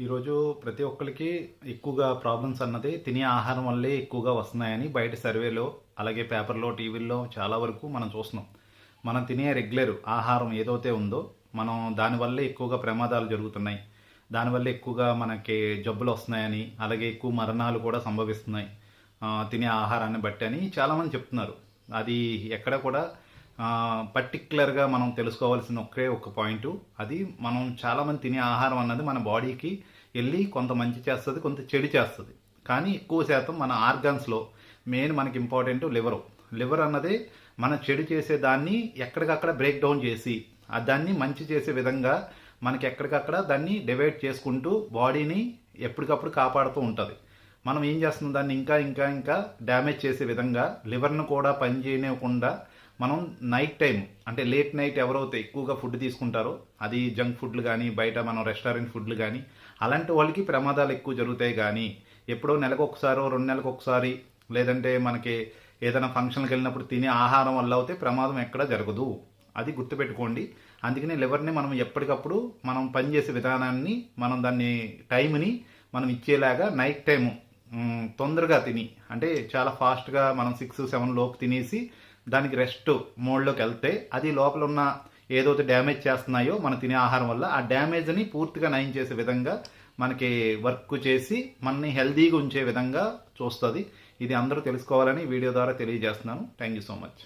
ఈరోజు ప్రతి ఒక్కరికి ఎక్కువగా ప్రాబ్లమ్స్ అన్నది తినే ఆహారం వల్లే ఎక్కువగా వస్తున్నాయని బయట సర్వేలో అలాగే పేపర్లో టీవీల్లో చాలా వరకు మనం చూస్తున్నాం. మనం తినే రెగ్యులర్ ఆహారం ఏదైతే ఉందో మనం దానివల్లే ఎక్కువగా ప్రమాదాలు జరుగుతున్నాయి, దానివల్ల ఎక్కువగా మనకి జబ్బులు వస్తున్నాయని అలాగే ఎక్కువ మరణాలు కూడా సంభవిస్తున్నాయి తినే ఆహారాన్ని బట్టి అని చాలామంది చెప్తున్నారు. అది ఎక్కడ కూడా పర్టిక్యులర్గా మనం తెలుసుకోవాల్సిన ఒకే ఒక పాయింట్. అది మనం చాలామంది తినే ఆహారం అన్నది మన బాడీకి వెళ్ళి కొంత మంచి చేస్తుంది, కొంత చెడు చేస్తుంది. కానీ ఎక్కువ శాతం మన ఆర్గాన్స్లో మెయిన్ మనకి ఇంపార్టెంట్ లివర్ అన్నది మన చెడు చేసే దాన్ని ఎక్కడికక్కడ బ్రేక్ డౌన్ చేసి దాన్ని మంచి చేసే విధంగా మనకి ఎక్కడికక్కడ దాన్ని డివైడ్ చేసుకుంటూ బాడీని ఎప్పటికప్పుడు కాపాడుతూ ఉంటుంది. మనం ఏం చేస్తున్నాం, దాన్ని ఇంకా ఇంకా ఇంకా డ్యామేజ్ చేసే విధంగా లివర్ను కూడా పనిచేయనివ్వకుండా మనం నైట్ టైం అంటే లేట్ నైట్ ఎవరైతే ఎక్కువగా ఫుడ్ తీసుకుంటారో అది జంక్ ఫుడ్లు కానీ బయట మనం రెస్టారెంట్ ఫుడ్లు కానీ అలాంటి వాళ్ళకి ప్రమాదాలు ఎక్కువ జరుగుతాయి. కానీ ఎప్పుడో నెలకు ఒకసారో 2 నెలలకు ఒకసారి లేదంటే మనకి ఏదైనా ఫంక్షన్కి వెళ్ళినప్పుడు తినే ఆహారం వల్ల అయితే ప్రమాదం ఎక్కడ జరగదు. అది గుర్తుపెట్టుకోండి. అందుకని లివర్ని మనం ఎప్పటికప్పుడు మనం పనిచేసే విధానాన్ని మనం దాన్ని టైంని మనం ఇచ్చేలాగా నైట్ టైము తొందరగా తిని అంటే చాలా ఫాస్ట్గా మనం 6-7 లోపు తినేసి దానికి రెస్ట్ మోడ్లోకి వెళ్తే అది లోపల ఉన్న ఏదైతే డ్యామేజ్ చేస్తున్నాయో మనం తినే ఆహారం వల్ల ఆ డ్యామేజ్ని పూర్తిగా నయం చేసే విధంగా మనకి వర్క్ చేసి మనని హెల్దీగా ఉంచే విధంగా చూస్తుంది. ఇది అందరూ తెలుసుకోవాలని వీడియో ద్వారా తెలియజేస్తున్నాను. Thank you so much.